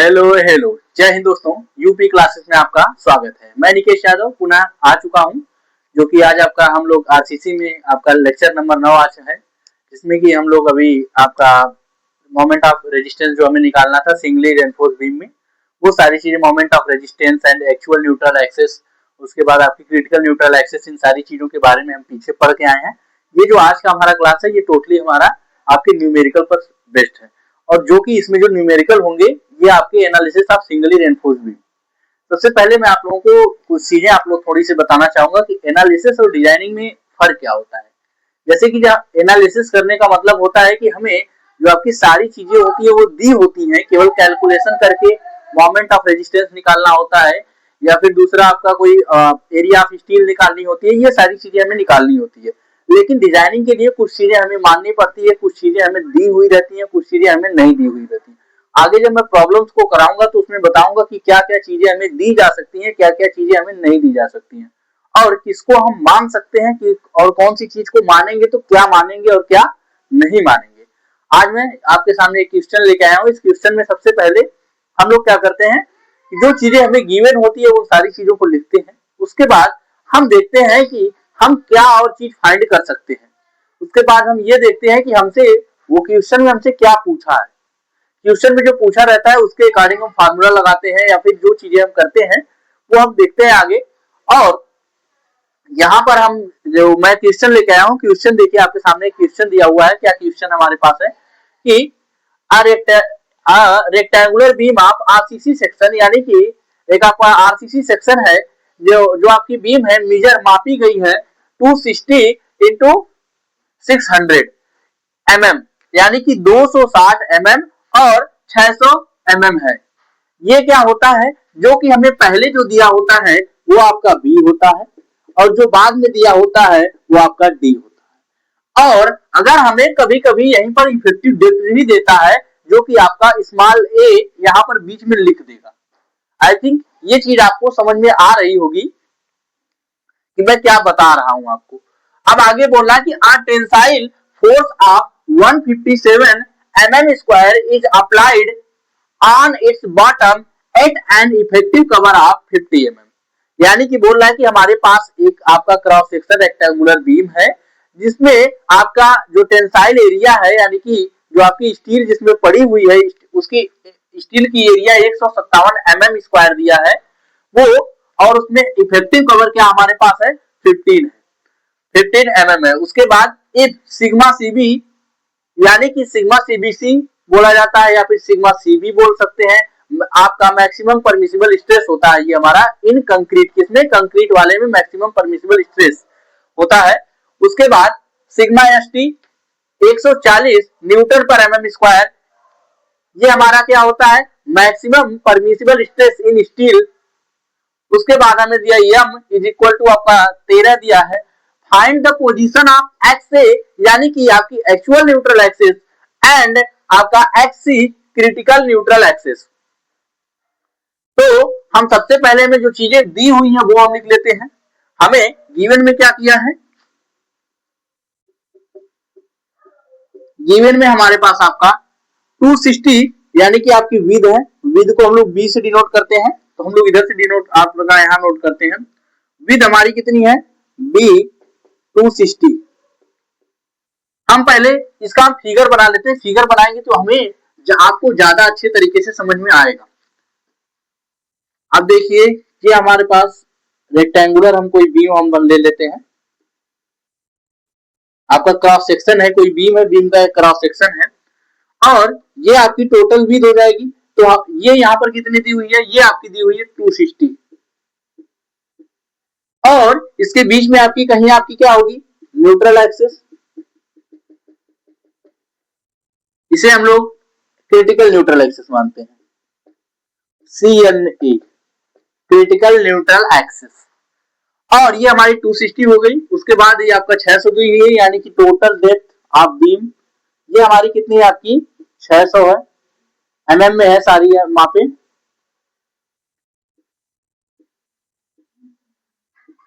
Hello hello, जय हिंद दोस्तों। UP classes में आपका स्वागत है। मैं निकेश यादव पुनः आ चुका हूं, जो कि आज आपका हम लोग आरसीसी में आपका लेक्चर नंबर 9 आज है, जिसमें कि हम लोग अभी आपका मोमेंट ऑफ रेजिस्टेंस जो हमें निकालना था सिंगली रेनफोर्स बीम में, वो सारी चीजें moment of resistance and actual neutral axis, उसके बाद आपकी क्रिटिकल न्यूट्रल एक्सेस, इन सारी चीजों के बारे में हम पीछे पढ़ के आए हैं। ये जो आज का हमारा क्लास है, ये टोटली हमारा आपके न्यूमेरिकल पर बेस्ड है, और जो कि इसमें जो न्यूमेरिकल होंगे ये आपके analysis of singly reinforce beam. सबसे पहले मैं आप लोगों को कुछ चीजें आप लोग थोड़ी सी बताना चाहूंगा कि एनालिसिस और डिजाइनिंग में फर्क क्या होता है। जैसे कि जब एनालिसिस करने का मतलब होता है कि हमें जो आपकी सारी चीजें होती है वो दी होती है, केवल कैलकुलेशन करके मोमेंट ऑफ रेजिस्टेंस निकालना होता है, या फिर दूसरा आपका कोई एरिया ऑफ स्टील निकालनी होती है, ये सारी चीजें हमें निकालनी होती है। लेकिन डिजाइनिंग के लिए कुछ चीजें हमें माननी पड़ती है, कुछ चीजें हमें दी हुई रहती है, कुछ चीजें हमें नहीं दी हुई रहती है। आगे जब मैं प्रॉब्लम्स को कराऊंगा तो उसमें बताऊंगा कि क्या क्या चीजें हमें दी जा सकती हैं, क्या क्या चीजें हमें नहीं दी जा सकती हैं, और किसको हम मान सकते हैं कि और कौन सी चीज को मानेंगे तो क्या मानेंगे और क्या नहीं मानेंगे। आज मैं आपके सामने एक क्वेश्चन लेके आया हूँ। इस क्वेश्चन में सबसे पहले हम लोग क्या करते हैं कि जो चीजें हमें गिवन होती है वो सारी चीजों को लिखते हैं। उसके बाद हम देखते हैं कि हम क्या और चीज फाइंड कर सकते हैं। उसके बाद हम ये देखते हैं कि हमसे वो क्वेश्चन में हमसे क्या पूछा है। क्वेश्चन में जो पूछा रहता है उसके अकॉर्डिंग हम फार्मूला लगाते हैं, या फिर जो चीजें हम करते हैं वो हम देखते हैं आगे। और यहाँ पर हम जो मैं क्वेश्चन लेके आया हूँ, क्वेश्चन देखिए आपके सामने क्वेश्चन दिया हुआ है। क्या क्वेश्चन हमारे पास है कि rectangular beam of RCC section, यानी कि एक आपका आरसीसी सेक्शन है जो आपकी बीम है, मेजर मापी गई है 260 इंटू 600 mm, यानी कि 260 mm और 600 mm है। ये क्या होता है, जो कि हमें पहले जो दिया होता है वो आपका बी होता है, और जो बाद में दिया होता है वो आपका डी होता है। और अगर हमें कभी कभी यहीं पर इफेक्टिव डेप्थ भी देता है, जो कि आपका स्मॉल ए यहाँ पर बीच में लिख देगा। आई थिंक ये चीज आपको समझ में आ रही होगी कि मैं क्या बता रहा हूं आपको। अब आगे बोलना कि a tensile force of 157 mm square is applied on its bottom at an effective cover of 50 mm, यानी कि बोल रहा है कि हमारे पास एक आपका क्रॉस सेक्शन रेक्टेंगुलर बीम है, जिसमें आपका जो टेंसाइल एरिया है, यानी कि जो आपकी स्टील जिसमें पड़ी हुई है, उसकी स्टील की एरिया 157 mm स्क्वायर दिया है वो, और उसमें इफेक्टिव कवर क्या हमारे पास है 15 mm है। उसके बाद इफ सिग्मा सीबी, यानी कि सिग्मा सीबीसी बोला जाता है, या फिर सिग्मा सीबी बोल सकते हैं, आपका मैक्सिमम परमिसिबल स्ट्रेस होता है ये हमारा इन कंक्रीट, किसमें कंक्रीट वाले में मैक्सिमम परमिसिबल स्ट्रेस होता है। उसके बाद सिग्मा एसटी 140 न्यूटन पर एमएम स्क्वायर, ये हमारा क्या होता है मैक्सिमम परमिसिबल स्ट्रेस इन स्टील। उसके बाद हमें दिया एम इज इक्वल टू आपका 13 दिया है। Find the position of x a, यानी कि आपकी एक्चुअल न्यूट्रल एक्सिस, एंड आपका x c critical neutral axis. तो हम सबसे पहले में जो चीजें दी हुई हैं वो हम लिख लेते हैं। हमें गिवन में क्या किया है, गिवन में हमारे पास आपका 260, यानी कि आपकी विद है, विद को हम लोग बी से डिनोट करते हैं, तो हम लोग इधर से डिनोट आप लोग यहां नोट करते हैं। विद हमारी कितनी है बी 260। हम पहले इसका हम फिगर बना लेते हैं, फिगर बनाएंगे तो हमें आपको ज्यादा अच्छे तरीके से समझ में आएगा। अब देखिए ये हमारे पास रेक्टेंगुलर हम कोई बीम हम ले लेते हैं, आपका क्रॉस सेक्शन है, कोई बीम है, बीम का क्रॉस सेक्शन है, और ये आपकी टोटल विड्थ हो जाएगी। तो ये यहाँ पर कितनी दी हुई है, ये आपकी दी हुई है 260, और इसके बीच में आपकी कहीं आपकी क्या होगी न्यूट्रल एक्सिस, इसे हम लोग क्रिटिकल न्यूट्रल एक्सिस मानते हैं, CNE क्रिटिकल न्यूट्रल एक्सिस। और ये हमारी 260 हो गई। उसके बाद ये आपका 600 दी हुई है, यानी कि टोटल डेप्थ ऑफ बीम ये हमारी कितनी है आपकी 600 है, mm में है सारी मापे।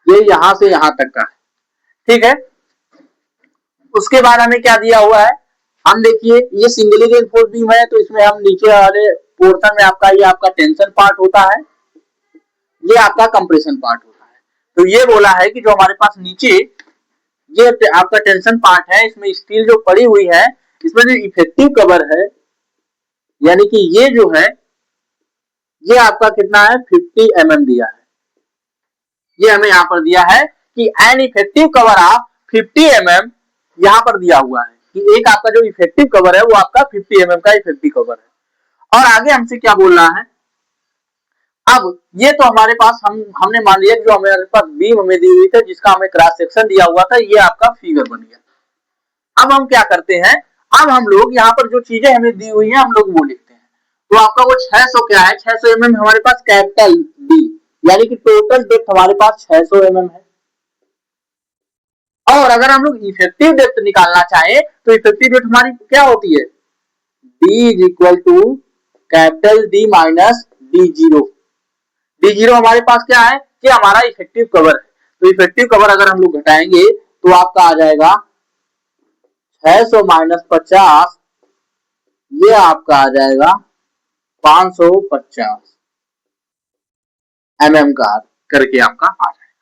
ये यहां से यहां तक का है, ठीक है। उसके बाद हमें क्या दिया हुआ है, हम देखिए ये सिंगली रेनफोर्स बीम है, तो इसमें हम नीचे वाले पोर्शन में आपका ये आपका टेंशन पार्ट होता है, ये आपका कंप्रेशन पार्ट होता है। तो ये बोला है कि जो हमारे पास नीचे ये आपका टेंशन पार्ट है, इसमें स्टील जो पड़ी हुई है, इसमें जो इफेक्टिव कवर है यानी कि ये जो है ये आपका कितना है 50 mm दिया है। ये हमें यहाँ पर दिया है कि an effective cover of 50 mm यहाँ पर दिया हुआ है कि एक आपका जो इफेक्टिव कवर है वो आपका 50 mm का इफेक्टिव कवर है। और आगे हमसे क्या बोल रहा है, अब ये तो हमारे पास हमने मान लिया जो हमारे पास बीम हमें दी हुई थी जिसका हमें क्रॉस सेक्शन दिया हुआ था, ये आपका फिगर बन गया। अब हम क्या करते हैं, अब हम लोग यहाँ पर जो चीजें हमें दी हुई है हम लोग वो लिखते हैं। तो आपका वो 600 क्या है, 600 mm हमारे पास कैपिटल डी यानी कि टोटल डेप्थ हमारे पास 600 mm है। और अगर हम लोग इफेक्टिव डेप्थ निकालना चाहें तो इफेक्टिव डेप्थ हमारी क्या होती है, D is equal to capital D minus D zero. D zero हमारे पास क्या है कि हमारा इफेक्टिव कवर है। तो इफेक्टिव कवर अगर हम लोग घटाएंगे तो आपका आ जाएगा 600 माइनस 50, ये आपका आ जाएगा 550 mm का करके आपका आ जाएगा।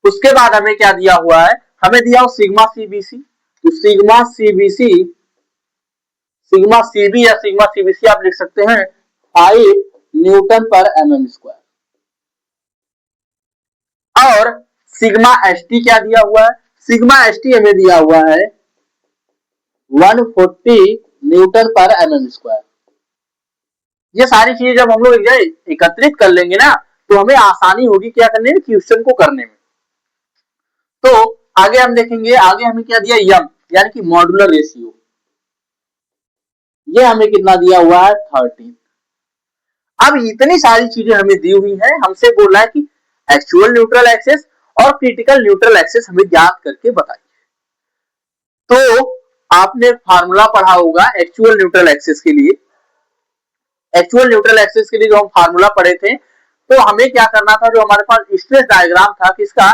उसके बाद हमें क्या दिया हुआ है, हमें दिया हो सिग्मा सीबीसी। तो सिग्मा सीबीसी, सिग्मा सीबी या सिग्मा सीबीसी आप लिख सकते हैं 5 न्यूटन पर mm स्क्वायर। और सिग्मा एसटी क्या दिया हुआ है, सिग्मा एसटी हमें दिया हुआ है 140 न्यूटन पर mm स्क्वायर। ये सारी चीजें जब हम लोग एकत्रित कर लेंगे ना तो हमें आसानी होगी क्या करने में, क्वेश्चन को करने में। तो आगे हम देखेंगे, आगे हमें क्या दिया यम यानी कि मॉड्यूलर रेशियो, ये हमें कितना दिया हुआ है 13। अब इतनी सारी चीजें हमें दी हुई है, हमसे बोला है कि एक्चुअल न्यूट्रल एक्सेस और क्रिटिकल न्यूट्रल एक्सेस हमें ज्ञात करके बताइए। तो आपने फार्मूला पढ़ा होगा एक्चुअल न्यूट्रल एक्सेस के लिए। एक्चुअल न्यूट्रल एक्सेस के लिए जो हम फार्मूला पढ़े थे, तो हमें क्या करना था, जो हमारे पास स्ट्रेस डायग्राम था किसका,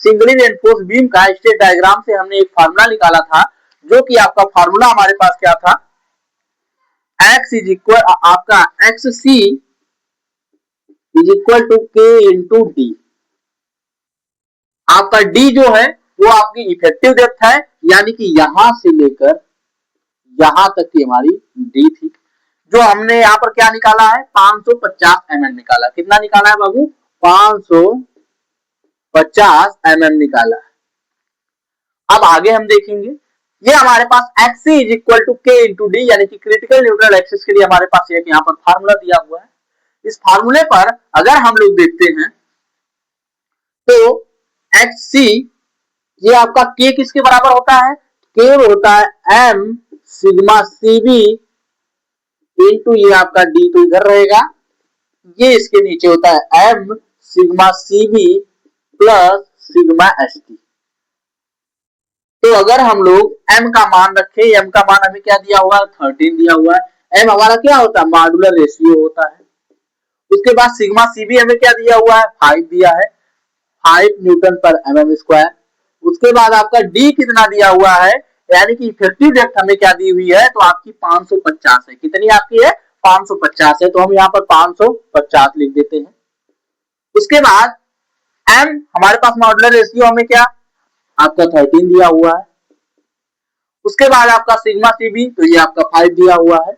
सिंगली रेनफोर्स बीम का स्ट्रेस डायग्राम से हमने एक फार्मूला निकाला था, जो कि आपका फार्मूला हमारे पास क्या था, x इज इक्वल आपका x C is equal to K into D. आपका डी जो है वो आपकी इफेक्टिव डेप्थ है यानी कि यहां से लेकर यहां तक की हमारी डी थी, जो हमने यहां पर क्या निकाला है 550 mm निकाला। कितना निकाला है बाबू, 550 mm निकाला है। अब आगे हम देखेंगे, ये हमारे पास x is equal to K into D यानी कि क्रिटिकल न्यूट्रल एक्सिस के लिए हमारे पास एक यहाँ पर फार्मूला दिया हुआ है। इस फार्मूले पर अगर हम लोग देखते हैं तो एक्स सी, ये आपका के किसके बराबर होता है, के होता है एम सिग्मा सीबी इंटू ये आपका डी तो इधर रहेगा, ये इसके नीचे होता है M sigma CB plus sigma S T. तो अगर हम लोग m का मान रखें, m का मान हमें क्या दिया हुआ है 13 दिया हुआ है, m हमारा क्या होता है मॉड्यूलर रेशियो होता है। उसके बाद सिग्मा सीबी हमें क्या दिया हुआ है 5 दिया है, 5 न्यूटन पर mm स्क्वायर। उसके बाद आपका d कितना दिया हुआ है यानी कि इफेक्टिव डेप्थ हमें क्या दी हुई है, तो आपकी 550 है। कितनी आपकी है 550 है, तो हम यहाँ पर 550 लिख देते हैं। उसके बाद m हमारे पास मॉड्यूलर रेशियो हमें क्या आपका 13 दिया हुआ है। उसके बाद आपका सिग्मा सीबी, तो ये आपका 5 दिया हुआ है,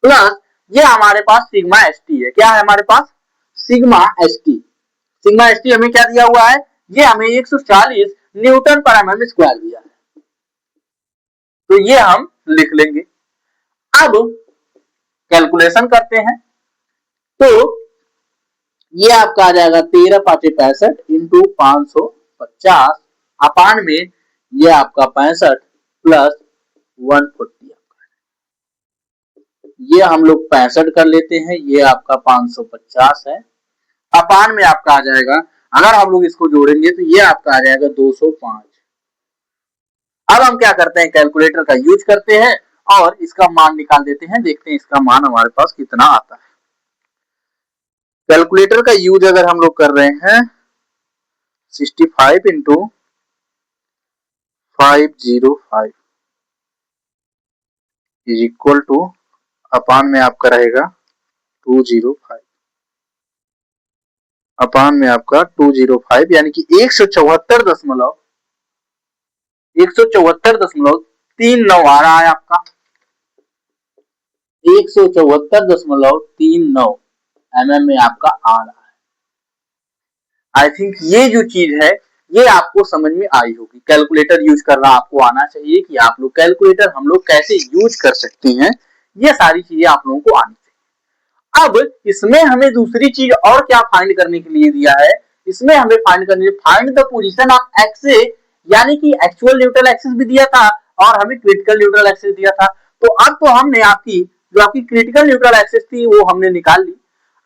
प्लस ये हमारे पास सिग्मा एसटी है। क्या है हमारे पास सिग्मा एसटी। सिग्मा एसटी हमें क्या दिया हुआ है, ये हमें 140 न्यूटन पर एमएम स्क्वायर दिया है, तो ये हम लिख लेंगे। अब कैलकुलेशन करते हैं, तो ये आपका आ जाएगा 13 पांचे 65 इंटू 550 अपान में ये आपका 65 प्लस 140, ये हम लोग 65 कर लेते हैं, ये आपका 550 है, अपान में आपका आ जाएगा, अगर हम लोग इसको जोड़ेंगे तो ये आपका आ जाएगा 205। अब हम क्या करते हैं, कैलकुलेटर का यूज करते हैं और इसका मान निकाल देते हैं, देखते हैं इसका मान हमारे पास कितना आता है। कैलकुलेटर का यूज अगर हम लोग कर रहे हैं 65 into 505 is equal two upon में आपका रहेगा 205 अपान में आपका 205 यानी कि 174.39 आ रहा है आपका 174.39 mm में आपका आ रहा है। आई थिंक ये जो चीज है ये आपको समझ में आई होगी। कैलकुलेटर यूज करना आपको आना चाहिए कि आप लोग कैलकुलेटर हम लोग कैसे यूज कर सकते हैं, ये सारी चीजें आप लोगों को आनी चाहिए। अब इसमें हमें दूसरी चीज और क्या फाइंड करने के लिए दिया है, इसमें हमें find the position of axis, यानी कि एक्चुअल न्यूट्रल एक्सिस भी दिया था और हमें क्रिटिकल न्यूट्रल एक्सिस दिया था। तो अब तो हमने आपकी जो आपकी क्रिटिकल न्यूट्रल एक्सिस थी वो हमने निकाल ली।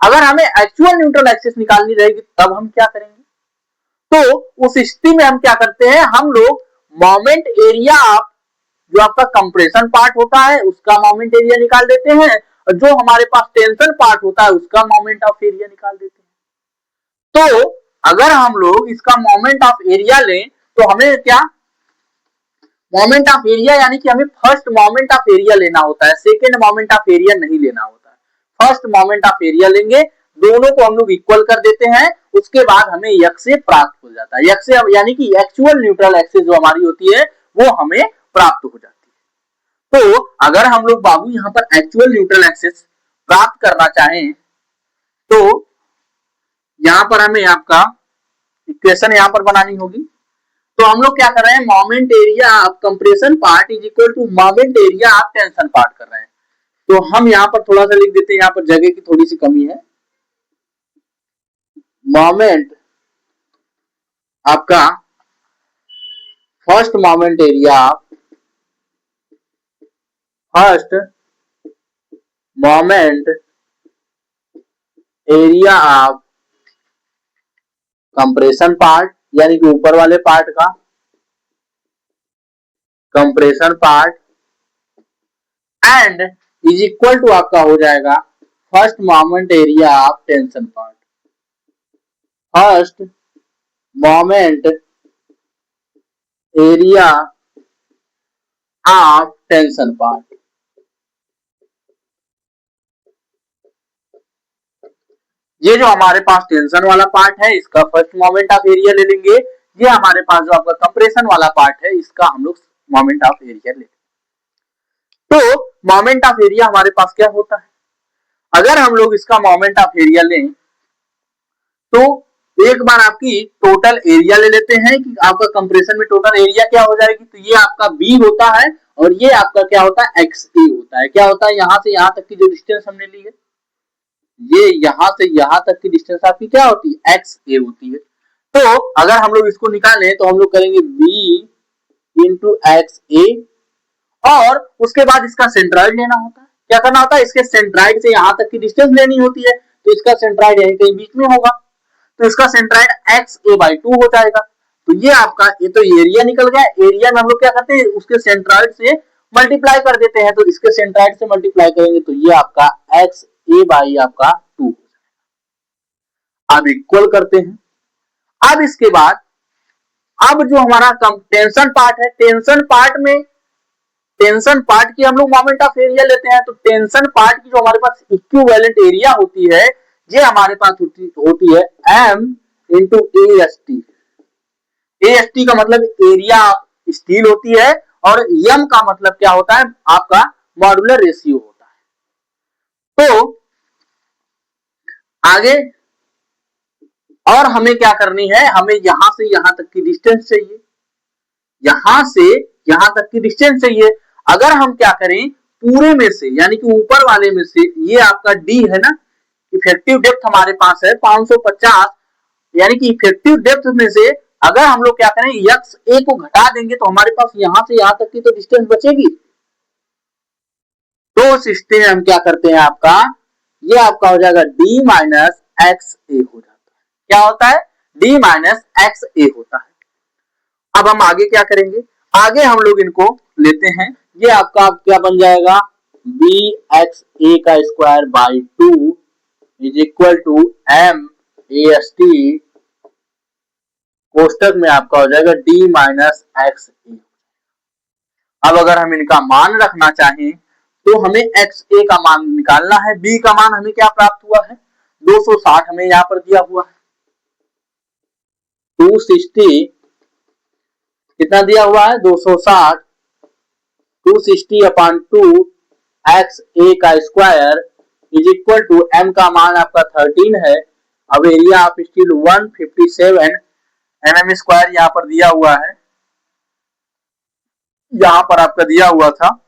अगर हमें एक्चुअल न्यूट्रल एक्सिस निकालनी रहेगी तब हम क्या करेंगे, तो उस स्थिति में हम क्या करते हैं, हम लोग मोमेंट एरिया ऑफ जो आपका कंप्रेशन पार्ट होता है उसका मोमेंट एरिया निकाल देते हैं और जो हमारे पास टेंशन पार्ट होता है उसका मोमेंट ऑफ एरिया निकाल देते हैं। तो अगर हम लोग इसका मोमेंट ऑफ एरिया लें तो हमें क्या मोमेंट ऑफ एरिया यानी कि हमें फर्स्ट मोमेंट ऑफ एरिया लेना होता है, सेकेंड मोमेंट ऑफ एरिया नहीं लेना होता है। फर्स्ट मोमेंट ऑफ एरिया लेंगे, दोनों को हम लोग इक्वल कर देते हैं, उसके बाद हमें यक्स से प्राप्त हो जाता है। यक्स से यानी कि एक्चुअल न्यूट्रल एक्सिस जो हमारी होती है वो हमें प्राप्त हो जाती है। तो अगर हम लोग बाबू यहाँ पर एक्चुअल न्यूट्रल एक्सिस प्राप्त करना चाहें तो यहाँ पर हमें आपका इक्वेशन यहाँ पर बनानी होगी। तो हम लोग क्या कर रहे हैं, moment area of compression part is equal to moment area of tension part कर रहे हैं। तो हम यहाँ पर थोड़ा सा लिख देते हैं, यहाँ पर जगह की थोड़ी सी कमी है। मोमेंट आपका first moment area of compression part यानी कि ऊपर वाले पार्ट का compression part and is equal to आपका हो जाएगा first moment area of tension part. First moment area of tension part. ये जो हमारे पास टेंशन वाला पार्ट है इसका फर्स्ट मोमेंट ऑफ एरिया ले लेंगे, ये हमारे पास जो आपका कंप्रेशन वाला पार्ट है इसका हम लोग मोमेंट ऑफ एरिया लेंगे। तो मोमेंट ऑफ एरिया हमारे पास क्या होता है, अगर हम लोग इसका मोमेंट ऑफ एरिया लें तो एक बार आपकी टोटल एरिया ले लेते हैं कि आपका कंप्रेशन में टोटल एरिया क्या हो जाएगी। तो ये आपका बी होता है और ये आपका क्या होता है, एक्स ए होता है। क्या होता है, यहां से यहां तक की जो डिस्टेंस हमने ली है, ये यहां से यहां तक की डिस्टेंस आपकी क्या होती है, एक्स ए होती है। तो अगर हम लोग इसको निकालें तो हम लोग करेंगे बी इंटू एक्स ए और उसके बाद इसका सेंट्रॉइड लेना होता है। क्या करना होता है, इसके सेंट्रॉइड से यहां तक की डिस्टेंस लेनी होती है, तो इसका सेंट्रॉइड यहीं कहीं बीच में होगा, तो इसका सेंट्रॉइड एक्स ए बाई 2 हो जाएगा। तो ये आपका ये तो एरिया निकल गया। एरिया में हम लोग क्या करते हैं, उसके सेंट्रॉइड से मल्टीप्लाई कर देते हैं, तो इसके सेंट्रॉइड से मल्टीप्लाई करेंगे तो ये आपका एक्स ए बाई आपका 2। अब इक्वल करते हैं। अब इसके बाद अब जो हमारा टेंशन पार्ट है, टेंशन पार्ट की हम लोग मोमेंट ऑफ एरिया लेते हैं। तो टेंशन पार्ट की जो हमारे पास इक्विवेलेंट एरिया होती है ये हमारे पास होती है M into A S T. A S T का मतलब एरिया स्टील होती है और एम का मतलब क्या होता है, आपका मॉड्यूलर रेशियो होता है। तो आगे और हमें क्या करनी है, हमें यहां से यहां तक की डिस्टेंस चाहिए, यहां से यहां तक की डिस्टेंस चाहिए। अगर हम क्या करें, पूरे में से यानी कि ऊपर वाले में से ये आपका डी है ना, इफेक्टिव डेप्थ हमारे पास है 550, यानी कि इफेक्टिव डेप्थ में से अगर हम लोग क्या करें यक्स ए को घटा देंगे तो हमारे पास यहां से यहां तक की तो डिस्टेंस बचेगी। तो उस स्थिति में हम क्या करते हैं, आपका ये आपका हो जाएगा डी माइनस एक्स ए हो जाता है। क्या होता है, डी माइनस एक्स ए होता है। अब हम आगे क्या करेंगे, आगे हम लोग इनको लेते हैं, ये आपका क्या बन जाएगा, बी एक्स ए का square by 2 is equal to m a S t कोष्टक में आपका हो जाएगा डी माइनस एक्स ए। अब अगर हम इनका मान रखना चाहें तो हमें एक्स ए का मान निकालना है। बी का मान हमें क्या प्राप्त हुआ है, 260 हमें यहाँ पर दिया हुआ है। 260 कितना दिया हुआ है, 260, 260 अपॉन 2 एक्स ए का square is equal to M का मान आपका 13 है। अब area of steel 157 mm square यहाँ पर दिया हुआ है, यहाँ पर आपका दिया हुआ था।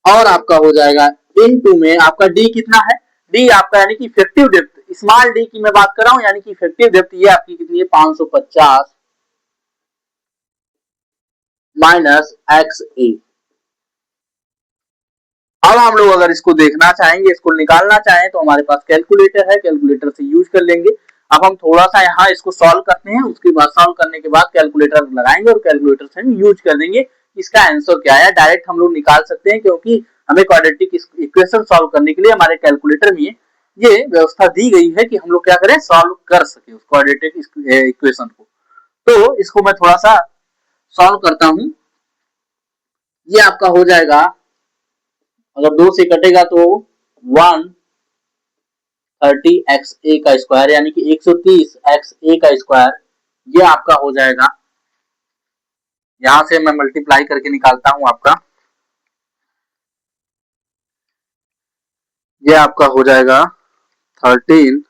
और आपका हो जाएगा इनटू में आपका डी कितना है, डी आपका यानी कि इफेक्टिव डेप्थ, स्मॉल डी की मैं बात कर रहा हूं, यानी कि इफेक्टिव डेप्थ ये आपकी कितनी है, 550 माइनस एक्स ए। अब हम लोग अगर इसको देखना चाहेंगे, इसको निकालना चाहें तो हमारे पास कैलकुलेटर है, कैलकुलेटर से यूज कर लेंगे। अब हम थोड़ा सा यहाँ इसको सॉल्व करते हैं, उसके बाद सॉल्व करने के बाद कैलकुलेटर लगाएंगे और कैलकुलेटर से हम यूज कर देंगे इसका आंसर क्या है। डायरेक्ट हम लोग निकाल सकते हैं क्योंकि हमें क्वाड्रेटिक इक्वेशन सॉल्व करने के लिए हमारे कैलकुलेटर में ये व्यवस्था दी गई है कि हम लोग क्या करें, सॉल्व कर सके उस क्वाड्रेटिक इक्वेशन को। तो इसको मैं थोड़ा सा सॉल्व करता हूं। ये आपका हो जाएगा, अगर 2 से कटेगा तो 130 एक्स ए का स्क्वायर यानी कि 130 एक्स ए का स्क्वायर, ये आपका हो जाएगा, यहां से मैं मल्टीप्लाई करके निकालता हूं आपका, ये आपका हो जाएगा 13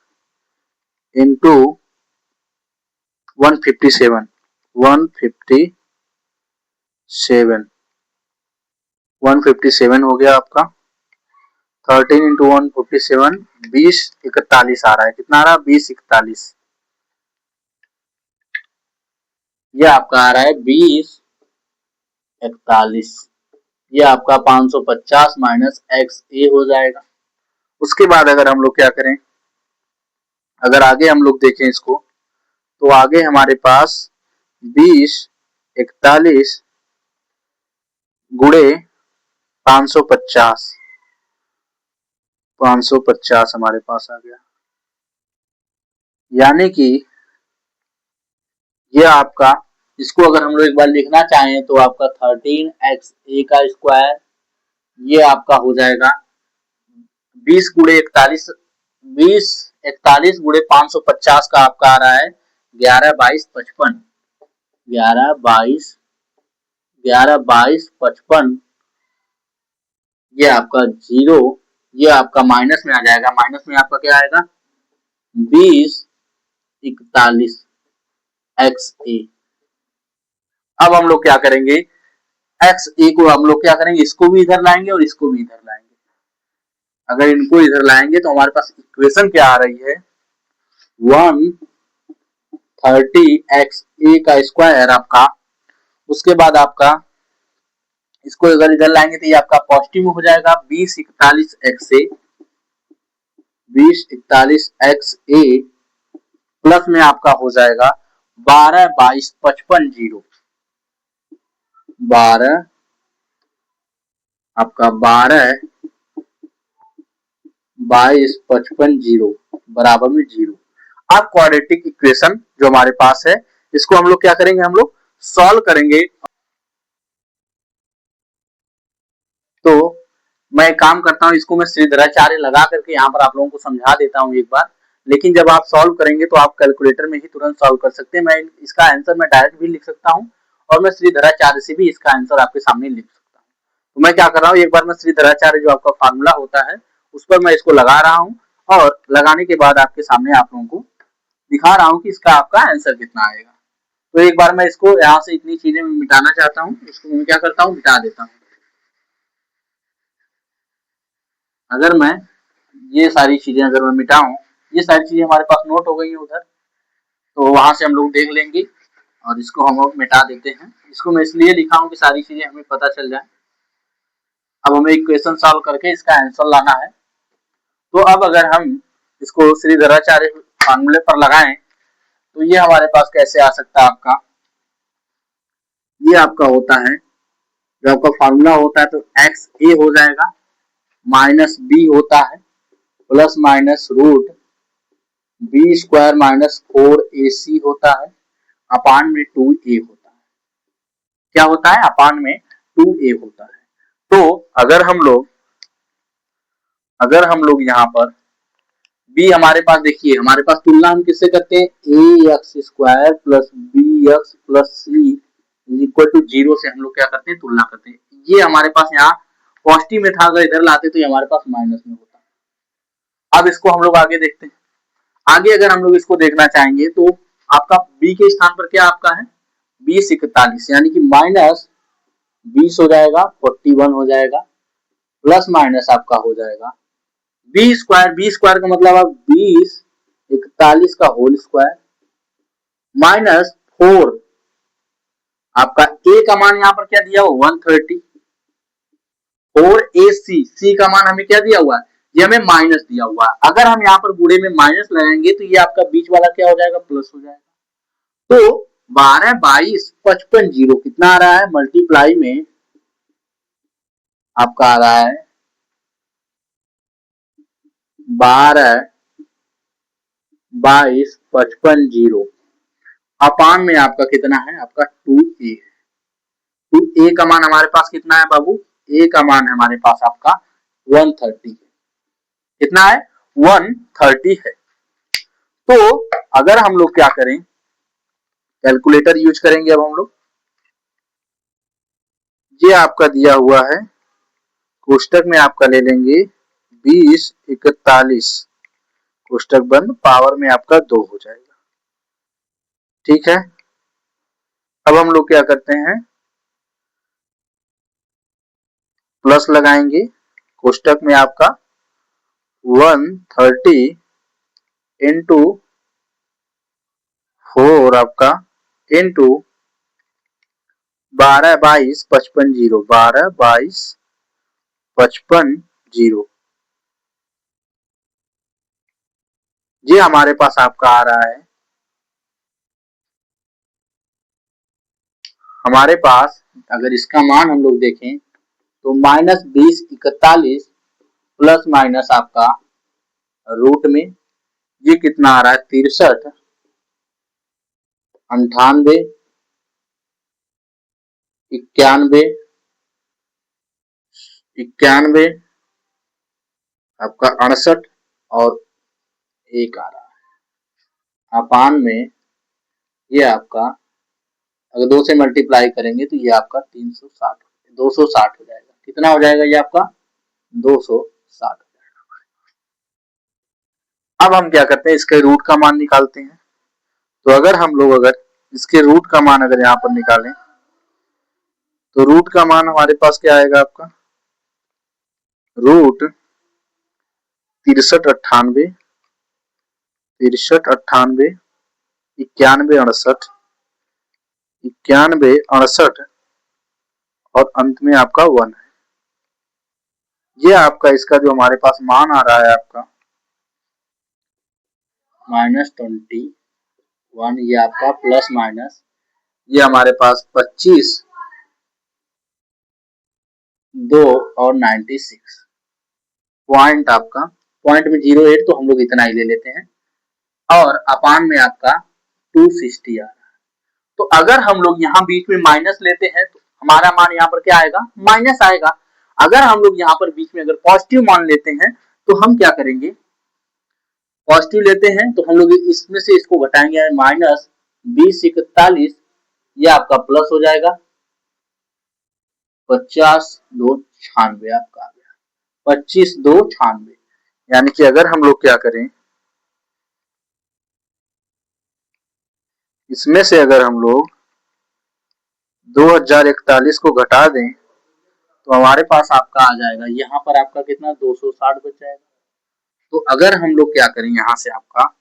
इंटू 157 157 हो गया आपका। 13 इंटू 157 2041 आ रहा है, कितना आ रहा है, 2041। ये आपका आ रहा है 2041, ये आपका 550 माइनस एक्स ए हो जाएगा। उसके बाद अगर हम लोग क्या करें, अगर आगे हम लोग देखें इसको, तो आगे हमारे पास 2041 गुणे 550 हमारे पास आ गया, यानी कि ये आपका, इसको अगर हम लोग एक बार लिखना चाहें तो आपका 13 एक्स ए का स्क्वायर, ये आपका हो जाएगा 20 गुणे 41, 2041 गुणे 550 का आपका आ रहा है 112255, 112255, ये आपका जीरो, ये आपका माइनस में आ जाएगा, माइनस में आपका क्या आएगा 2041 एक्स ए। अब हम लोग क्या करेंगे, एक्स ए को हम लोग क्या करेंगे, इसको भी इधर लाएंगे और इसको भी इधर लाएंगे। अगर इनको इधर लाएंगे तो हमारे पास इक्वेशन क्या आ रही है, 130 एक्स ए का स्क्वायर आपका, उसके बाद आपका इसको अगर इधर लाएंगे तो ये आपका पॉजिटिव में हो जाएगा 2041 एक्स ए, 2041 एक्स ए प्लस में आपका हो जाएगा 122255 जीरो, 12 आपका 122255 जीरो बराबर में जीरो। अब क्वाड्रेटिक इक्वेशन जो हमारे पास है, इसको हम लोग क्या करेंगे, हम लोग सॉल्व करेंगे। तो मैं एक काम करता हूं, इसको मैं श्रीधराचार्य लगा करके यहाँ पर आप लोगों को समझा देता हूं एक बार, लेकिन जब आप सॉल्व करेंगे तो आप कैलकुलेटर में ही तुरंत सॉल्व कर सकते हैं। मैं इसका आंसर मैं डायरेक्ट भी लिख सकता हूं और मैं श्रीधराचार्य से भी इसका आंसर आपके सामने लिख सकता हूं। तो मैं क्या कर रहा हूँ, एक बार मैं श्रीधराचार्य जो आपका फार्मूला होता है उस पर मैं इसको लगा रहा हूँ और लगाने के बाद आपके सामने आप लोगों को दिखा रहा हूँ कि इसका आपका आंसर कितना आएगा। तो एक बार मैं इसको यहाँ से इतनी चीजें मिटाना चाहता हूँ, इसको मैं क्या करता हूँ, मिटा देता हूँ। अगर मैं ये सारी चीजें अगर मैं मिटाऊं, ये सारी चीजें हमारे पास नोट हो गई है उधर, तो वहां से हम लोग देख लेंगे और इसको हम लोग मिटा देते हैं। इसको मैं इसलिए लिखा हूं कि सारी चीजें हमें पता चल जाए। अब हमें इक्वेशन सॉल्व करके इसका आंसर लाना है। तो अब अगर हम इसको श्रीधराचार्य फॉर्मूले पर लगाएं तो ये हमारे पास कैसे आ सकता है, आपका ये आपका होता है, जो आपका फॉर्मूला होता है तो एक्स ए हो जाएगा, माइनस बी होता है, plus minus root B square minus 4ac होता है, अपान में 2a होता है। क्या होता है, अपान में 2a होता है। तो अगर हम लोग यहाँ पर b हमारे पास, देखिए हमारे पास तुलना हम किससे करते हैं, a x square plus b x plus c equal to 0 से हम लोग क्या करते हैं, तुलना करते हैं। ये हमारे पास यहाँ पॉजिटिव में था, अगर इधर लाते तो ये हमारे पास माइनस में होता। अब इसको हम लोग आगे देखते हैं। आगे अगर हम लोग इसको देखना चाहेंगे तो आपका b के स्थान पर क्या आपका है, 2041, यानी कि माइनस 20 हो जाएगा, 41 हो जाएगा, प्लस माइनस आपका हो जाएगा बी स्क्वायर का मतलब अब 2041 का होल स्क्वायर माइनस 4, आपका a का मान यहाँ पर क्या दिया हुआ 130, और ए सी का मान हमें क्या दिया हुआ है, ये हमें माइनस दिया हुआ है। अगर हम यहाँ पर गुणे में माइनस लगाएंगे तो ये आपका बीच वाला क्या हो जाएगा, प्लस हो जाएगा। तो 12, 22, 55, 0 कितना आ रहा है, मल्टीप्लाई में आपका आ रहा है 12, 22, 55, 0 अपान में आपका कितना है, आपका 2a। 2a का मान हमारे पास कितना है बाबू, a का मान है हमारे पास आपका 130 है। कितना है, 130 है। तो अगर हम लोग क्या करें, कैलकुलेटर यूज करेंगे। अब हम लोग ये आपका दिया हुआ है, कोष्टक में आपका ले लेंगे 2041 कोष्टक बंद, पावर में आपका 2 हो जाएगा। ठीक है, अब हम लोग क्या करते हैं, प्लस लगाएंगे, कोष्टक में आपका 130 इंटू 4 आपका इंटू 12, 22, 55, 0 12, 22, 55, 0 ये हमारे पास आपका आ रहा है, हमारे पास अगर इसका मान हम लोग देखें तो माइनस 2041 प्लस माइनस आपका रूट में ये कितना आ रहा है, 63, 98, 91, 91 आपका 68 और 1 आ रहा है। अपान में ये आपका अगर 2 से मल्टीप्लाई करेंगे तो ये आपका 260 हो जाएगा। कितना हो जाएगा ये आपका 260 हो जाएगा। अब हम क्या करते हैं, इसके रूट का मान निकालते हैं। तो अगर इसके रूट का मान अगर यहाँ पर निकालें तो रूट का मान हमारे पास क्या आएगा, आपका रूट 63, 98, 63, 98, 91, 68, 91, 68 और अंत में आपका 1 है। ये आपका इसका जो हमारे पास मान आ रहा है आपका -21, ये आपका प्लस माइनस ये हमारे पास 25, 2 और 96 पॉइंट, आपका पॉइंट में 08 तो हम लोग इतना ही ले लेते हैं, और अपान में आपका 260 आ रहा है। तो अगर हम लोग यहाँ बीच में माइनस लेते हैं तो हमारा मान यहाँ पर क्या आएगा, माइनस आएगा। अगर हम लोग यहाँ पर बीच में अगर पॉजिटिव मान लेते हैं तो हम क्या करेंगे, पॉजिटिव लेते हैं तो हम लोग इसमें से इसको घटाएंगे, माइनस 2041 ये आपका प्लस हो जाएगा 50, 2, 96 आपका आ गया 25, 2, 96। यानी कि अगर हम लोग क्या करें, इसमें से अगर हम लोग 2041 को घटा दें तो हमारे पास आपका आ जाएगा, यहाँ पर आपका कितना 260 बच जाएगा। तो अगर हम लोग क्या करें, यहाँ से आपका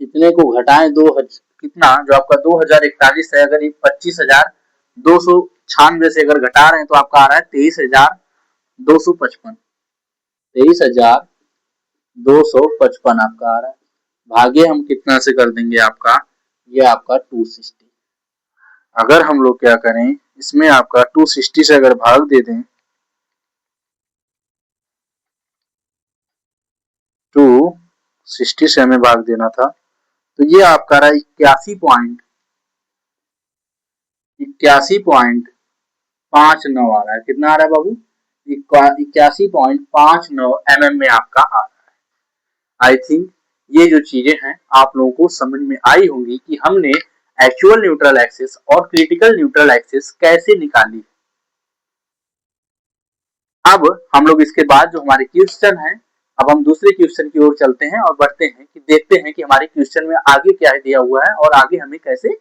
इतने को घटाएं, कितना जो आपका 2041 है, अगर ये 25,296 से अगर घटा रहे हैं तो आपका आ रहा है 23,255, 23,255 आपका आ रहा है। भागे हम कितना से कर देंगे, आपका ये आपका 260। अगर हम लोग क्या करें, इसमें आपका 260 से अगर भाग दे दें, 260 से हमें भाग देना था, तो ये आपका रहा 81.59 आ रहा है। कितना आ रहा है बाबू, 81.59 mm में आपका आ रहा है। आई थिंक ये जो चीजें हैं आप लोगों को समझ में आई होंगी कि हमने एक्चुअल न्यूट्रल एक्सिस और क्रिटिकल न्यूट्रल एक्सिस कैसे निकाली। अब हम लोग इसके बाद जो हमारे क्वेश्चन है, अब हम दूसरे क्वेश्चन की ओर चलते हैं और बढ़ते हैं कि देखते हैं कि हमारे क्वेश्चन में आगे क्या दिया हुआ है और आगे हमें कैसे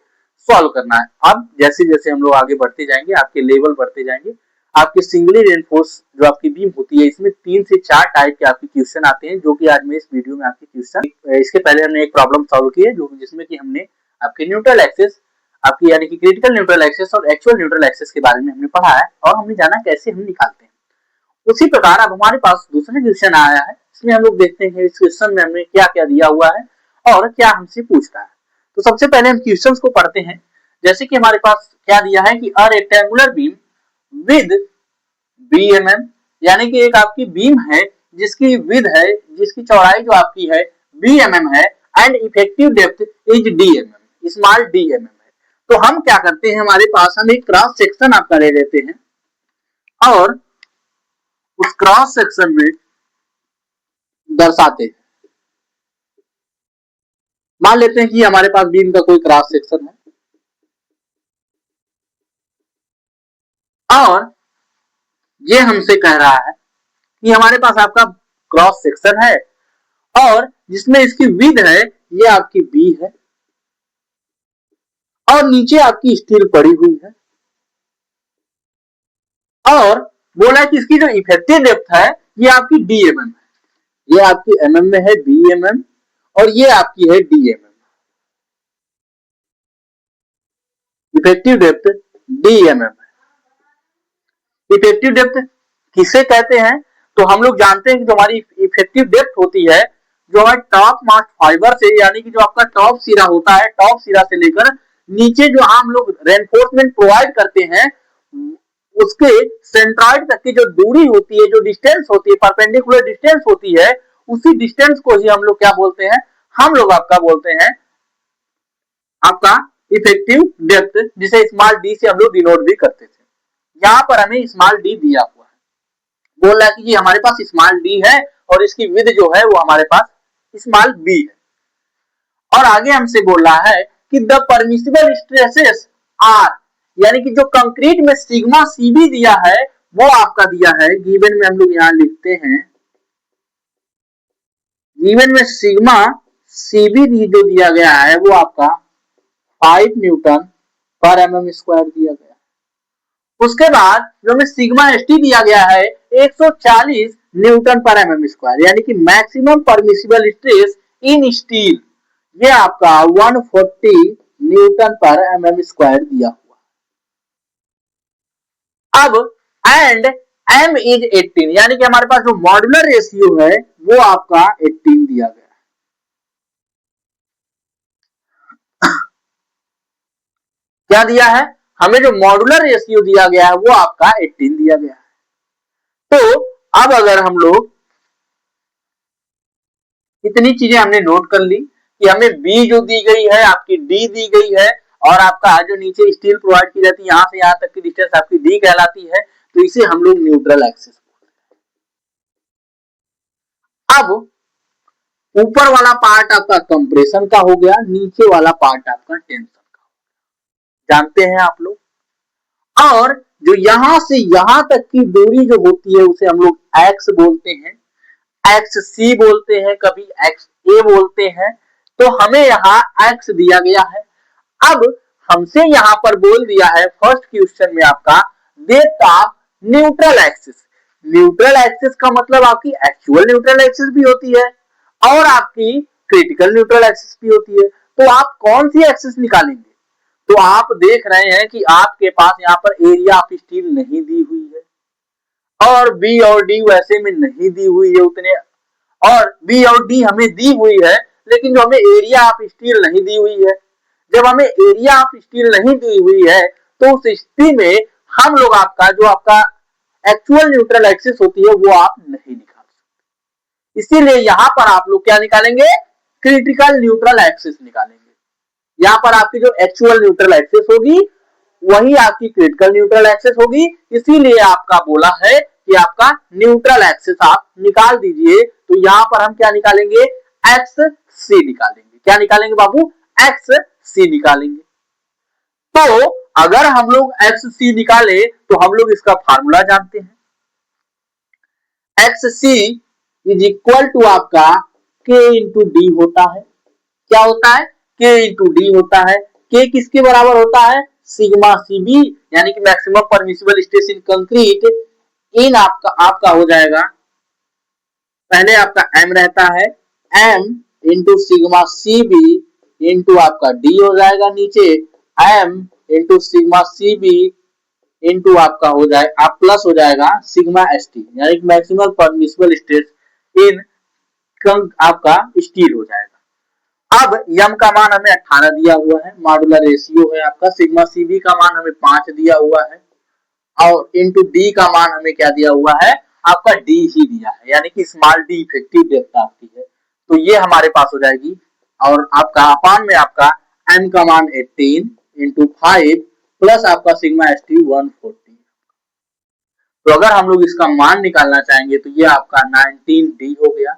सॉल्व करना है। अब जैसे जैसे हम लोग आगे बढ़ते जाएंगे, आपके लेवल बढ़ते जाएंगे, आपके सिंगली रेनफोर्स जो आपकी बीम होती है इसमें 3 से 4 टाइप के आपके क्वेश्चन आते हैं, जो कि आज मैं इस वीडियो में आपके क्वेश्चन, इसके पहले हमने एक प्रॉब्लम सॉल्व की है जो जिसमें कि हमने आपके न्यूट्रल एक्सिस, आपकी यानी कि क्रिटिकल न्यूट्रल एक्सिस और एक्चुअल न्यूट्रल एक्सिस के बारे में हमने पढ़ा है और हमने जाना कैसे हम निकालते हैं। उसी प्रकार अब हमारे पास दूसरा क्वेश्चन आया है, इसमें हम लोग देखते हैं इस क्वेश्चन में हमें क्या क्या दिया हुआ है और क्या हमसे पूछ रहा है। तो सबसे पहले हम क्वेश्चंस को पढ़ते हैं। जैसे कि हमारे पास क्या दिया है कि a rectangular beam with BMM, यानी कि एक आपकी बीम है जिसकी विद है, जिसकी चौड़ाई जो आपकी है बीएमएम है and effective depth is DMM, small DMM है। तो हम क्या करते हैं, हमारे पास हम एक क्रॉस सेक्शन आपका ले लेते हैं और उस क्रॉस सेक्शन में दर्शाते हैं। मान लेते हैं कि हमारे पास बीम का कोई क्रॉस सेक्शन है और ये हमसे कह रहा है कि हमारे पास आपका क्रॉस सेक्शन है और जिसमें इसकी विड्थ है ये आपकी बी है और नीचे आपकी स्टील पड़ी हुई है और बोला है कि इसकी जो इफेक्टिव डेप्थ है ये आपकी डीएमएम है, ये आपकी एमएम में है बीएमएम और ये आपकी है DMM, effective depth DMM. Effective depth किसे कहते हैं, तो हम लोग जानते हैं कि जो हमारी इफेक्टिव डेप्थ होती है, जो हमारे टॉप मास्ट फाइबर से, यानी कि जो आपका टॉप सिरा होता है, टॉप सिरा से लेकर नीचे जो हम लोग रेनफोर्समेंट प्रोवाइड करते हैं उसके सेंट्रॉइड तक की जो दूरी होती है, जो डिस्टेंस होती है, परपेंडिकुलर डिस्टेंस होती है, उसी डिस्टेंस को ही हम लोग क्या बोलते हैं, हम लोग आपका बोलते हैं आपका इफेक्टिव डेप्थ, जिसे स्मॉल डी से हम लोग डिनोट भी करते थे। यहाँ पर हमें स्मॉल डी दिया हुआ है, बोल रहा है कि हमारे पास स्मॉल डी है और इसकी विड्थ जो है वो हमारे पास स्मॉल बी है और आगे हमसे बोल रहा है कि द परमिसिबल स्ट्रेसेस आर, यानी कि जो कंक्रीट में सिग्मा सीबी दिया है वो आपका दिया है, गिवन में हम लोग यहाँ लिखते हैं, गिवन में सिग्मा सीबी जो दिया गया है वो आपका 5 न्यूटन पर एमएम स्क्वायर दिया गया। उसके बाद जो हमें सिग्मा एसटी दिया गया है 140 न्यूटन पर एमएम स्क्वायर, यानी कि मैक्सिमम परमिसिबल स्ट्रेस इन स्टील, ये आपका 140 न्यूटन पर एमएम स्क्वायर दिया हुआ। अब एंड एम इज 18, यानी कि हमारे पास जो मॉड्यूलर रेशियो है वो आपका 18 दिया गया। क्या दिया है, हमें जो मॉड्यूलर रेशियो दिया गया है वो आपका 18 दिया गया है। तो अब अगर हम लोग इतनी चीजें हमने नोट कर ली कि हमें बी जो दी गई है, आपकी डी दी गई है और आपका जो नीचे स्टील प्रोवाइड की जाती है यहां से यहां तक की डिस्टेंस आपकी डी कहलाती है, तो इसे हम लोग न्यूट्रल एक्सिस बोलते हैं। अब ऊपर वाला पार्ट आपका कंप्रेशन का हो गया, नीचे वाला पार्ट आपका टेंशन का, जानते हैं आप लोग। और जो यहां से यहां तक की दूरी जो होती है उसे हम लोग एक्स बोलते हैं, एक्स सी बोलते हैं, कभी एक्स ए बोलते हैं। तो हमें यहाँ एक्स दिया गया है। अब हमसे यहाँ पर बोल दिया है फर्स्ट क्वेश्चन में आपका depth of neutral axis. Neutral axis का मतलब आपकी एक्चुअल न्यूट्रल एक्सिस भी होती है और आपकी क्रिटिकल न्यूट्रल एक्सिस भी होती है। तो आप कौन सी एक्सिस निकालेंगे, तो आप देख रहे हैं कि आपके पास यहाँ पर एरिया ऑफ स्टील नहीं दी हुई है और बी और डी वैसे में नहीं दी हुई है उतने, और बी और डी हमें दी हुई है लेकिन जो हमें एरिया ऑफ स्टील नहीं दी हुई है। जब हमें एरिया ऑफ स्टील नहीं दी हुई है तो उस स्थिति में हम लोग आपका जो आपका एक्चुअल न्यूट्रल एक्सिस होती है वो आप नहीं निकाल सकते, इसीलिए यहां पर आप लोग क्या निकालेंगे, क्रिटिकल न्यूट्रल एक्सिस निकालेंगे। यहाँ पर आपकी जो एक्चुअल न्यूट्रल एक्सिस होगी वही आपकी क्रिटिकल न्यूट्रल एक्सिस होगी, इसीलिए आपका बोला है कि आपका न्यूट्रल एक्सिस आप निकाल दीजिए, तो यहां पर हम क्या निकालेंगे, एक्स सी निकालेंगे। क्या निकालेंगे बाबू, एक्स सी निकालेंगे। तो अगर हम लोग एक्स सी निकाले तो हम लोग इसका फार्मूला जानते हैं, X C is equal to आपका के इंटू डी होता है। क्या होता है, के इंटू डी होता है। के किसके बराबर होता है, सिग्मा सीबी, यानी कि maximum permissible stress in concrete, इन आपका हो जाएगा, पहले आपका एम रहता है, M into sigma cb into आपका डी हो जाएगा, नीचे m into sigma cb into आपका हो जाए, आप प्लस हो जाएगा सिग्मा एस टी, यानी कि मैक्सिमम परमिसिबल स्ट्रेस इन आपका स्टील हो जाएगा। अब यम का मान हमें 18 दिया हुआ है, मॉडुलर रेशियो है आपका, सिग्मा सीबी का मान हमें 5 दिया हुआ है, और इनटू डी का मान हमें क्या दिया हुआ है, आपका डी ही दिया है, यानी कि स्मॉल डी इफेक्टिव डेप्थ आपकी है, तो ये हमारे पास हो जाएगी। और आपका अपान में आपका एम का मान 18 इंटू 5 प्लस आपका सिग्मा एस टी 140। तो अगर हम लोग इसका मान निकालना चाहेंगे तो ये आपका 19 डी हो गया,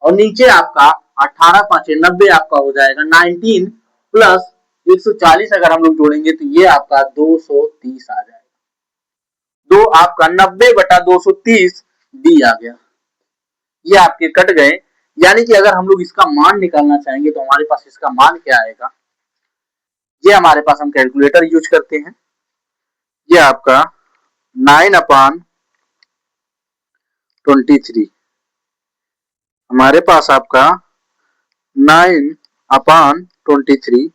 और नीचे आपका 18 5 90 आपका हो जाएगा 19 प्लस 140, अगर हम लोग जोड़ेंगे तो ये आपका 230 आ जाएगा। दो आपका 90/230 डी आ गया, ये आपके कट गए। यानी कि अगर हम लोग इसका मान निकालना चाहेंगे तो हमारे पास इसका मान क्या आएगा, ये हमारे पास हम कैलकुलेटर यूज करते हैं, ये आपका 9/23, हमारे पास आपका 9/23,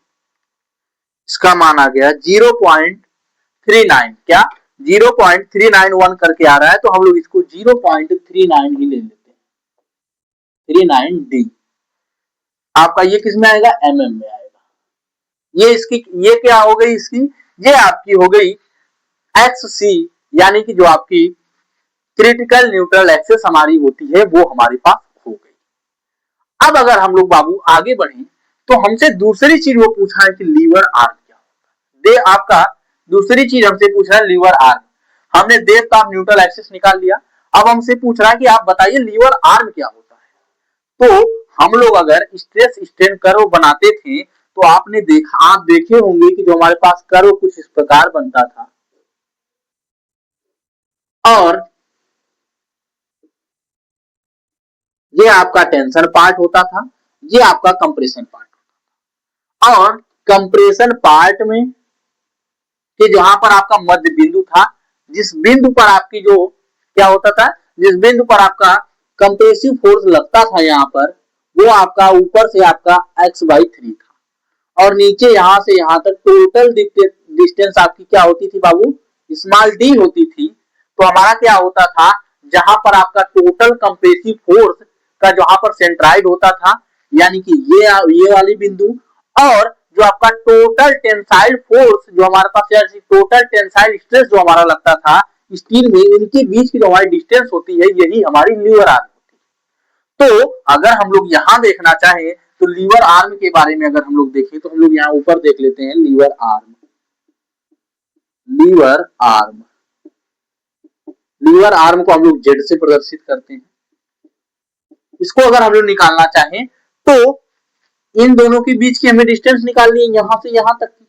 इसका मान आ गया 0.39, क्या 0.391 करके आ रहा है, तो हम लोग इसको 0.39 ही ले लेते हैं, 39 डी आपका ये किस में आएगा, एमएम में आएगा। ये इसकी, ये क्या हो गई इसकी, ये आपकी हो गई एक्स सी, यानी कि जो आपकी क्रिटिकल न्यूट्रल एक्सिस हमारी होती है वो हमारे पास हो गई। अब अगर हम लोग बाबू आगे बढ़े तो हमसे दूसरी चीज वो पूछा है कि लीवर आर्म क्या होता है। दे आपका दूसरी चीज हमसे पूछ रहा है लीवर आर्म, हमने डेप्थ ऑफ न्यूट्रल एक्सिस निकाल लिया, अब हमसे पूछ रहा है कि आप बताइए लीवर आर्म क्या होता है। तो हम लोग अगर स्ट्रेस स्ट्रेन कर्व बनाते थे तो आपने देखा, आप देखे होंगे कि जो हमारे पास कर्व कुछ इस प्रकार बनता था, और ये आपका टेंशन पार्ट होता था, ये आपका कंप्रेशन पार्ट होता था, और कंप्रेशन पार्ट में कि जहां पर आपका मध्य बिंदु था, जिस बिंदु पर आपकी जो क्या होता था, जिस बिंदु पर आपका कंप्रेसिव फोर्स लगता था यहाँ पर, वो आपका ऊपर से आपका x/3 था, और नीचे यहां से यहां तक टोटल डिस्टेंस आपकी क्या होती थी बाबू, स्मॉल डी होती थी। तो हमारा क्या होता था, जहां पर आपका टोटल कंप्रेसिव फोर्स का जहां पर सेंट्राइड होता था, यानी कि ये वाली बिंदु, और जो आपका टोटल टेंसाइल फोर्स जो हमारे पास, टोटल टेंसाइल स्ट्रेस जो हमारा लगता था स्टील में, इनके बीच की जो हमारी डिस्टेंस होती है, यही हमारी लीवर आर्म होती है। तो अगर हम लोग यहाँ देखना चाहें तो लीवर आर्म के बारे में अगर हम लोग देखें तो हम लोग यहाँ ऊपर देख लेते हैं lever arm, lever arm, lever arm को हम लोग जेड से प्रदर्शित करते हैं। इसको अगर हम लोग निकालना चाहें तो इन दोनों के बीच की हमें डिस्टेंस निकालनी है, यहां से यहां तक की,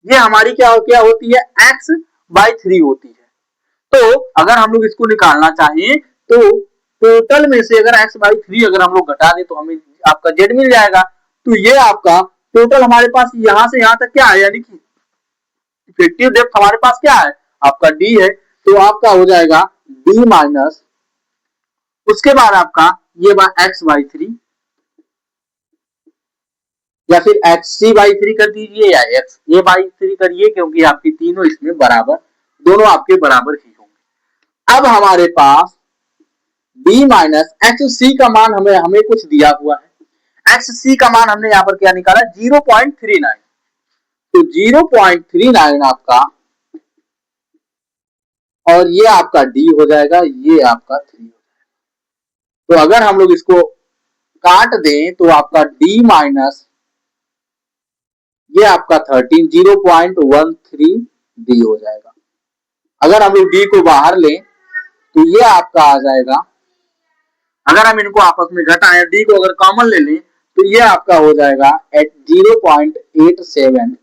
ये हमारी क्या होती है, x/3 होती है। तो अगर हम लोग इसको निकालना चाहें तो टोटल में से अगर x/3 अगर हम लोग घटा दें तो हमें आपका z मिल जाएगा। तो ये आपका टोटल हमारे पास यहां से यहां तक क्या है, यानी कि इफेक्टिव डेप्थ हमारे पास क्या है, आपका d है, तो आपका हो जाएगा d माइनस, उसके बाद आपका ये x/3 या फिर xc/3 कर दीजिए, या xa/3 करिए, क्योंकि आपकी तीनों इसमें बराबर, दोनों आपके बराबर ही होंगे। अब हमारे पास b माइनस xc का मान हमें कुछ दिया हुआ है, xc का मान हमने यहाँ पर क्या निकाला, 0.39, तो 0.39 आपका, और ये आपका d हो जाएगा, ये आपका 3 हो जाएगा। तो अगर हम लोग इसको काट दें तो आपका d माइनस ये आपका 13, 0.13 डी हो जाएगा। अगर हम लोग डी को बाहर लें तो ये आपका आ जाएगा, अगर हम इनको आपस में घटाएं, डी को अगर कॉमन ले लें तो ये आपका हो जाएगा एट 0.87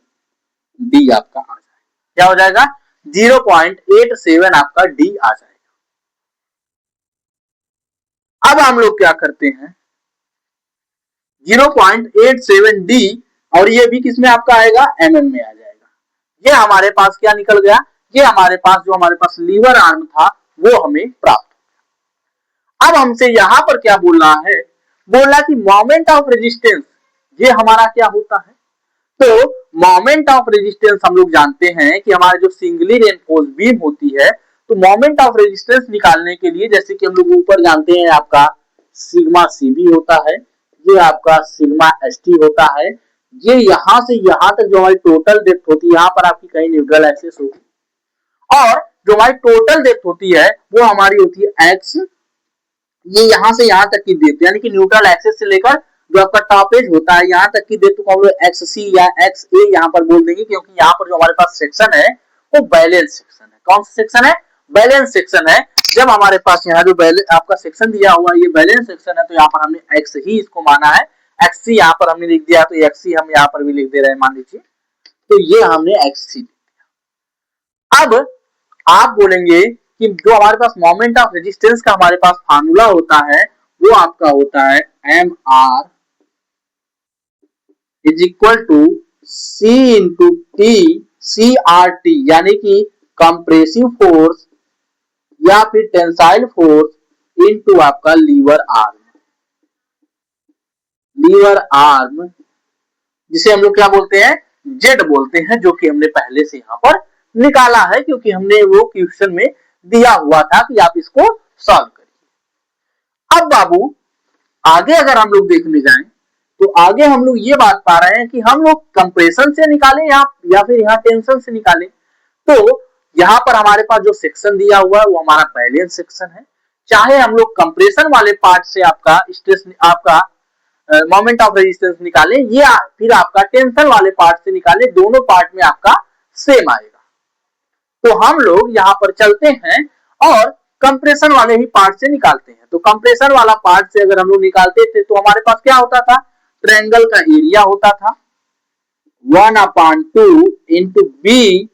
डी आपका आ जाएगा। क्या हो जाएगा? 0.87 आपका डी आ जाएगा। अब हम लोग क्या करते हैं, 0.87 डी और ये भी किसमें आपका आएगा? एमएम में आ जाएगा। ये हमारे पास क्या निकल गया? ये हमारे पास जो हमारे पास लीवर आर्म था वो हमें प्राप्त हो गया। अब हमसे यहां पर क्या बोल रहा है? बोल रहा कि मोमेंट ऑफ रेजिस्टेंस ये हमारा क्या होता है? तो मोमेंट ऑफ रेजिस्टेंस हम लोग जानते हैं कि हमारे जो सिंगली रेनफोर्स बीम होती है, तो मोमेंट ऑफ रेजिस्टेंस निकालने के लिए जैसे कि हम लोग ऊपर जानते हैं आपका सिग्मा सीबी होता है, ये आपका सिग्मा एसटी होता है, ये यहां से यहां तक जो हमारी टोटल डेप्थ होती है, यहां पर आपकी कहीं न्यूट्रल एक्सिस होगी, और जो हमारी टोटल डेप्थ होती है वो हमारी होती है एक्स, ये यहां से यहां तक की डेप्थ, यानी कि न्यूट्रल एक्सिस से लेकर जो आपका टॉप एज होता है यहां तक की डेप्थ को हम लोग एक्स सी या एक्स ए यहां पर बोल देंगे, क्योंकि यहां पर जो हमारे पास सेक्शन है वो बैलेंस सेक्शन है। कौन सा सेक्शन है? बैलेंस सेक्शन है। जब हमारे पास यहाँ जो आपका सेक्शन दिया हुआ है ये बैलेंस सेक्शन है, तो यहाँ पर हमने एक्स ही इसको माना है, एक्स सी यहाँ पर हमने लिख दिया, तो एक्स सी हम यहाँ पर भी लिख दे रहे हैं मान लीजिए, तो ये हमने एक्स सी लिख दिया। अब आप बोलेंगे कि जो हमारे पास मोमेंट ऑफ रेजिस्टेंस का हमारे पास फार्मूला होता है वो आपका होता है M R is equal to C into T C R T, यानी कि कंप्रेसिव फोर्स या फिर टेंसाइल फोर्स इनटू आपका लीवर आर्म। लीवर आर्म जिसे हम लोग क्या बोलते हैं? जेड बोलते हैं, जो कि हमने पहले से यहां पर निकाला है, क्योंकि हमने वो क्वेश्चन में दिया हुआ था कि आप इसको सॉल्व करिए। अब बाबू आगे अगर हम लोग देखने जाएं तो आगे हम लोग ये बात पा रहे हैं कि हम लोग कंप्रेशन से निकालें या फिर यहाँ टेंशन से निकालें। तो यहाँ पर हमारे पास जो सेक्शन दिया हुआ है वो हमारा बैलेंस सेक्शन है, चाहे हम लोग कंप्रेशन वाले पार्ट से आपका स्ट्रेस आपका मोमेंट ऑफ रेजिस्टेंस निकाले या फिर आपका टेंशन वाले पार्ट से निकाले, दोनों पार्ट में आपका सेम आएगा। तो हम लोग यहाँ पर चलते हैं और कंप्रेशन वाले ही पार्ट से निकालते हैं। तो कंप्रेशन वाला पार्ट से अगर हम लोग निकालते थे तो हमारे पास क्या होता था? ट्रायंगल का एरिया होता था 1/2 इंटू बी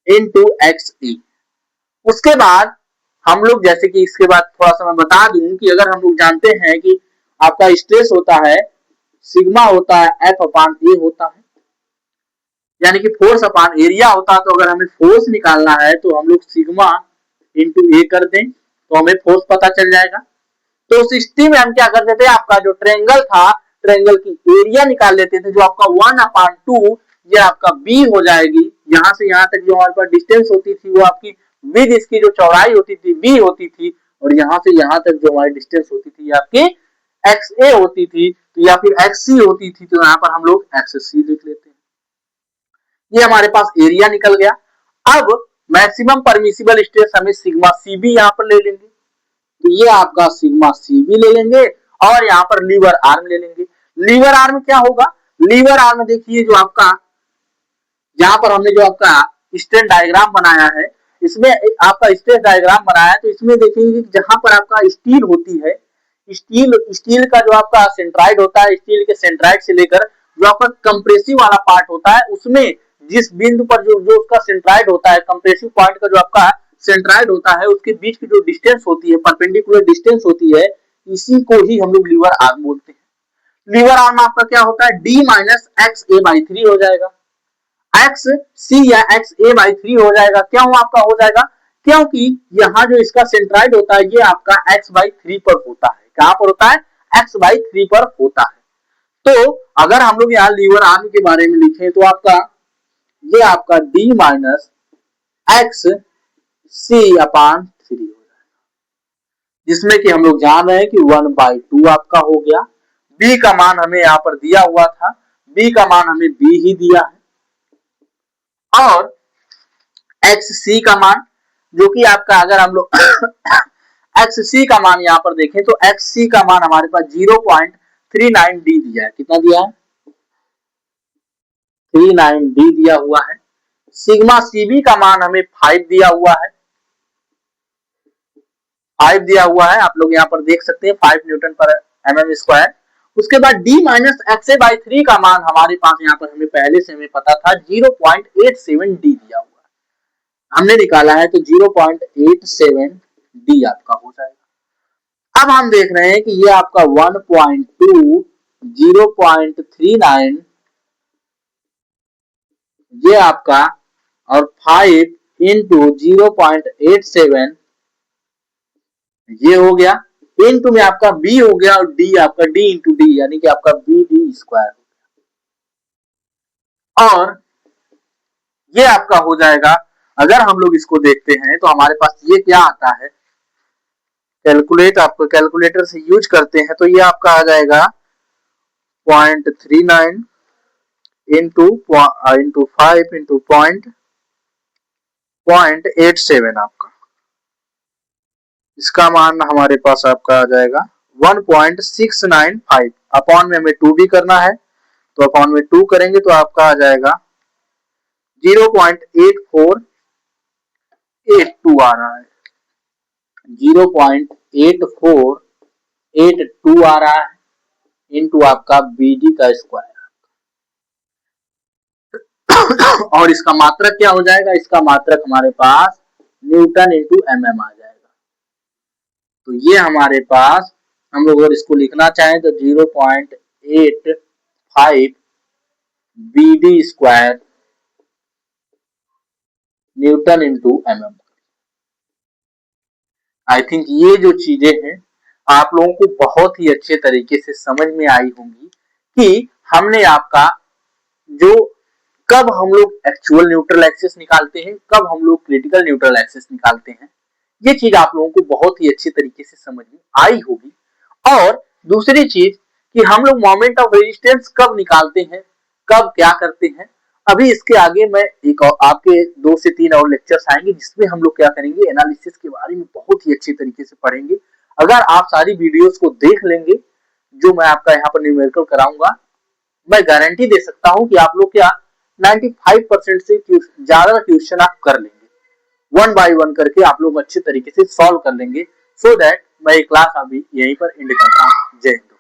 इंटू एक्स ए। उसके बाद हम लोग जैसे कि इसके बाद थोड़ा सा मैं बता दूं कि अगर हम लोग जानते हैं कि आपका स्ट्रेस होता है सिग्मा होता है एफ अपान ए होता है, यानी कि फोर्स अपान एरिया होता है, तो अगर हमें फोर्स निकालना है तो हम लोग सिग्मा इंटू ए कर दें तो हमें फोर्स पता चल जाएगा। तो उस स्थिति में हम क्या करते थे, आपका जो ट्रायंगल था ट्रायंगल की एरिया निकाल लेते थे, जो आपका 1/2 ये आपका बी हो जाएगी, यहां से यहां तक जो हमारे पास डिस्टेंस होती थी वो आपकी विद इसकी जो चौड़ाई होती थी बी होती थी, और यहां से यहां तक जो हमारी डिस्टेंस होती थी ये आपकी एक्स ए होती थी, तो या फिर एक्स सी होती थी, तो यहाँ पर हम लोग एक्स सी लिख लेते हैं। ये हमारे पास एरिया निकल गया। अब मैक्सिमम परमिसिबल स्ट्रेस हमें सिग्मा सीबी यहाँ पर ले लेंगे, तो ये आपका सिग्मा सीबी ले लेंगे और यहाँ पर लीवर आर्म ले लेंगे। लीवर आर्म क्या होगा? लीवर आर्म देखिए जो आपका यहाँ पर हमने जो आपका स्ट्रेन डायग्राम बनाया है, इसमें आपका स्ट्रेस डायग्राम बनाया है, तो इसमें देखेंगे जहां पर आपका स्टील होती है, स्टील का जो आपका सेंट्राइड होता है, स्टील के सेंट्राइड से लेकर जो आपका कंप्रेसिव वाला पार्ट होता है, उसमें जिस बिंदु पर जो उसका सेंट्राइड होता है, कंप्रेसिव पार्ट का जो आपका सेंट्राइड होता है, उसके बीच की जो डिस्टेंस होती है, परपेंडिकुलर डिस्टेंस होती है, इसी को ही हम लोग लीवर आर्म बोलते हैं। लीवर आर्म आपका क्या होता है? D minus x A by 3 हो जाएगा, एक्स सी या एक्स ए बाई 3 हो जाएगा। क्यों आपका हो जाएगा? क्योंकि यहाँ जो इसका सेंट्राइड होता है ये आपका एक्स बाई 3 पर होता है। कहां पर होता है? एक्स बाई 3 पर होता है। तो अगर हम लोग यहाँ लीवर आर्म के बारे में लिखें तो आपका ये आपका डी माइनस एक्स सी अपान 3 हो जाएगा, जिसमें कि हम लोग जान रहे हैं कि 1/2 आपका हो गया। बी का मान हमें यहाँ पर दिया हुआ था, बी का मान हमें बी ही दिया है, और एक्स सी का मान जो कि आपका अगर हम लोग एक्स सी का मान यहाँ पर देखें तो एक्स सी का मान हमारे पास 0.39 डी दिया है। कितना दिया है? 39 डी दिया हुआ है। सिग्मा सीबी का मान हमें 5 दिया हुआ है, 5 दिया हुआ है, आप लोग यहाँ पर देख सकते हैं 5 न्यूटन पर mm स्क्वायर। उसके बाद d माइनस एक्स बाई 3 का मान हमारे पास यहाँ पर हमें पहले से हमें पता था 0.87 d दिया हुआ है, हमने निकाला है तो 0.87 d आपका हो जाएगा। अब हम देख रहे हैं कि ये आपका 1.2 0.39 ये आपका और 5 इंटू 0.87 ये हो गया, इंटू में आपका b हो गया और d आपका d इंटू डी यानी कि आपका बी डी स्क्वायर हो गया। और ये आपका हो जाएगा, अगर हम लोग इसको देखते हैं तो हमारे पास ये क्या आता है, कैलकुलेट आपको कैलकुलेटर से यूज करते हैं तो ये आपका आ जाएगा 0.39 इंटू 5 इंटू 0.87 आपका, इसका मान हमारे पास आपका आ जाएगा 1.695। अपॉन में हमें 2 भी करना है तो अपॉन में 2 करेंगे तो आपका आ जाएगा 0.8482 आ रहा है, 0.8482 आ रहा है इंटू आपका बी डी का स्क्वायर। और इसका मात्रक क्या हो जाएगा, इसका मात्रक हमारे पास न्यूटन इंटू mm आ जाएगा। तो ये हमारे पास हम लोग अगर इसको लिखना चाहें तो 0.85 B D square newton into mm। I think ये जो चीजें हैं आप लोगों को बहुत ही अच्छे तरीके से समझ में आई होंगी कि हमने आपका जो कब हम लोग एक्चुअल न्यूट्रल एक्सिस निकालते हैं, कब हम लोग क्रिटिकल न्यूट्रल एक्सिस निकालते हैं, ये चीज आप लोगों को बहुत ही अच्छी तरीके से समझ में आई होगी। और दूसरी चीज कि हम लोग मोमेंट ऑफ रेजिस्टेंस कब निकालते हैं, कब क्या करते हैं, अभी इसके आगे मैं एक और आपके 2 से 3 और लेक्चर्स आएंगे जिसमें हम लोग क्या करेंगे, एनालिसिस के बारे में बहुत ही अच्छी तरीके से पढ़ेंगे। अगर आप सारी वीडियोस को देख लेंगे जो मैं आपका यहाँ पर न्यूमेरिकल कराऊंगा, मैं गारंटी दे सकता हूं कि आप लोग क्या 95% से ज्यादा क्वेश्चन आप कर लेंगे, 1 बाय 1 करके आप लोग अच्छे तरीके से सॉल्व कर लेंगे। सो दैट मैं ये क्लास अभी यहीं पर एंड करता हूं। जय हिंद।